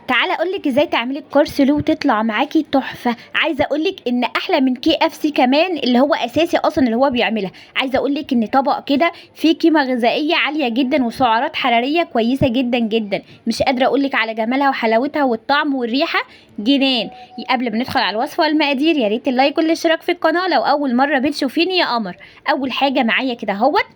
تعالى اقولك ازاي تعملي الكورسلو وتطلع معاكي تحفه. عايزه اقولك ان احلى من KFC كمان، اللي هو اساسي اصلا اللي هو بيعملها. عايزه اقولك ان طبق كده فيه قيمه غذائيه عاليه جدا وسعرات حراريه كويسه جدا جدا. مش قادره اقولك على جمالها وحلاوتها والطعم والريحه جنان. قبل ما ندخل على الوصفه والمقادير، يا ريت اللايك والاشتراك في القناه لو اول مره بتشوفيني يا قمر. اول حاجه معايا كده اهوت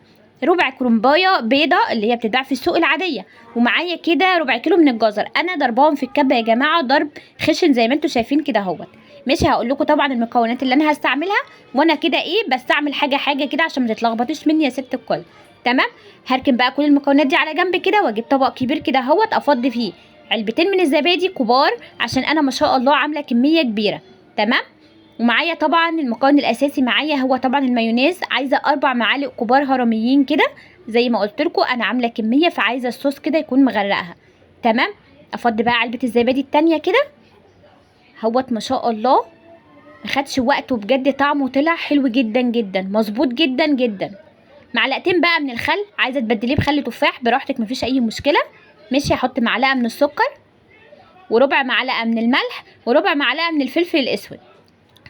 ربع كرنبايه بيضه اللي هي بتتباع في السوق العاديه، ومعايا كده ربع كيلو من الجزر. انا ضرباهم في الكبه يا جماعه ضرب خشن زي ما انتم شايفين كده اهوت. ماشي، هقول لكم طبعا المكونات اللي انا هستعملها، وانا كده بستعمل حاجه حاجه كده عشان ما تتلخبطيش مني يا ست الكل. تمام. هركن بقى كل المكونات دي على جنب كده، واجيب طبق كبير كده اهوت افضي فيه علبتين من الزبادي كبار، عشان انا ما شاء الله عامله كميه كبيره. تمام. ومعايا طبعا المكون الاساسي معايا هو طبعا المايونيز. عايزه 4 معالق كبار هرميين كده، زي ما قلت لكم انا عامله كميه، فعايزه الصوص كده يكون مغرقها. تمام. افضي بقى علبه الزبادي التانية كده هوت. ما شاء الله ما خدش وقت، وبجد طعمه طلع حلو جدا جدا، مظبوط جدا جدا. معلقتين بقى من الخل، عايزه تبدليه بخل تفاح براحتك مفيش اي مشكله. ماشي، هحط معلقه من السكر، وربع معلقه من الملح، وربع معلقه من الفلفل الاسود.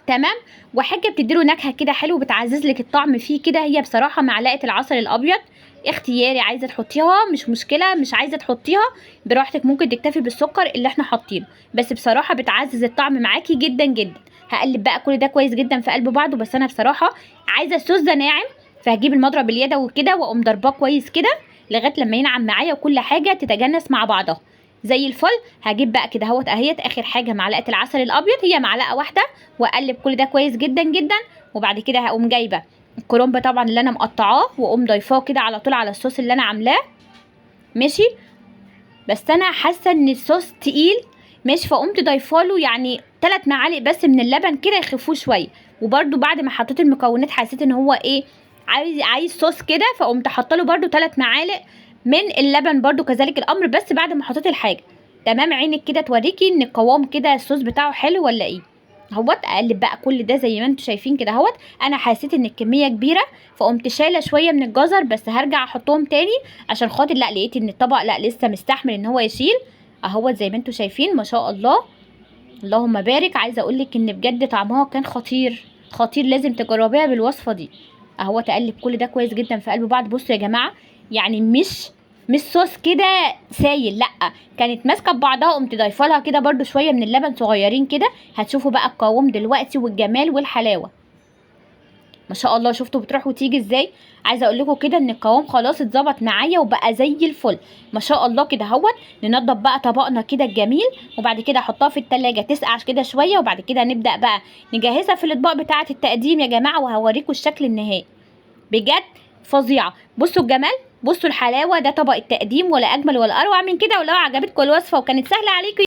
تمام. وحاجه بتديله نكهه كده حلو، بتعزز لك الطعم فيه كده، هي بصراحه معلقه العسل الابيض. اختياري، عايزه تحطيها مش مشكله، مش عايزه تحطيها براحتك، ممكن تكتفي بالسكر اللي احنا حاطينه، بس بصراحه بتعزز الطعم معاكي جدا جدا. هقلب بقى كل ده كويس جدا في قلب بعضه، بس انا بصراحه عايزه الصوص ده ناعم، فهجيب المضرب اليدوي كده واقوم ضرباه كويس كده لغايه لما ينعم معايا وكل حاجه تتجانس مع بعضها زي الفل. هجيب بقى كده اهوت اهيت اخر حاجه معلقه العسل الابيض، هي معلقه واحده، واقلب كل ده كويس جدا جدا. وبعد كده هقوم جايبه الكرنب طبعا اللي انا مقطعاه، واقوم ضايفاه كده على طول على الصوص اللي انا عاملاه. ماشي، بس انا حاسه ان الصوص تقيل. ماشي، فقمت ضايفاله يعني 3 معالق بس من اللبن كده يخفوه شويه. وبرده بعد ما حطيت المكونات حسيت ان هو عايز صوص كده، فقمت حاطه له برده 3 معالق من اللبن برده كذلك الامر، بس بعد ما حطيت الحاجه. تمام. عينك كده توريكي ان القوام كده الصوص بتاعه حلو ولا ايه اهوت. اقلب بقى كل ده زي ما انتم شايفين كده اهوت. انا حسيت ان الكميه كبيره، فقمت شايله شويه من الجزر، بس هرجع احطهم تاني عشان خاطر لا لقيت ان الطبق لا لسه مستحمل ان هو يشيل اهوت. زي ما انتم شايفين ما شاء الله اللهم بارك. عايزه اقولك ان بجد طعمها كان خطير خطير، لازم تجربيها بالوصفه دي اهوت. اقلب كل ده كويس جدا في قلب بعض. بصوا يا جماعه، يعني مش صوص كده سايل، لا كانت ماسكه ببعضها. قمت ضايفه لها كده برده شويه من اللبن صغيرين كده. هتشوفوا بقى القوام دلوقتي والجمال والحلاوه ما شاء الله. شفتوا بتروح وتيجي ازاي. عايزه اقول لكم كده ان القوام خلاص اتظبط معايا وبقى زي الفل ما شاء الله كده اهوت. ننضف بقى طبقنا كده الجميل، وبعد كده احطها في التلاجة تسقع كده شويه، وبعد كده نبدا بقى نجهزها في الاطباق بتاعه التقديم يا جماعه، وهوريكم الشكل النهائي بجد فظيعه. بصوا الجمال، بصوا الحلاوه، ده طبق التقديم ولا اجمل ولا اروع من كده. ولو عجبتكم الوصفه وكانت سهله عليكم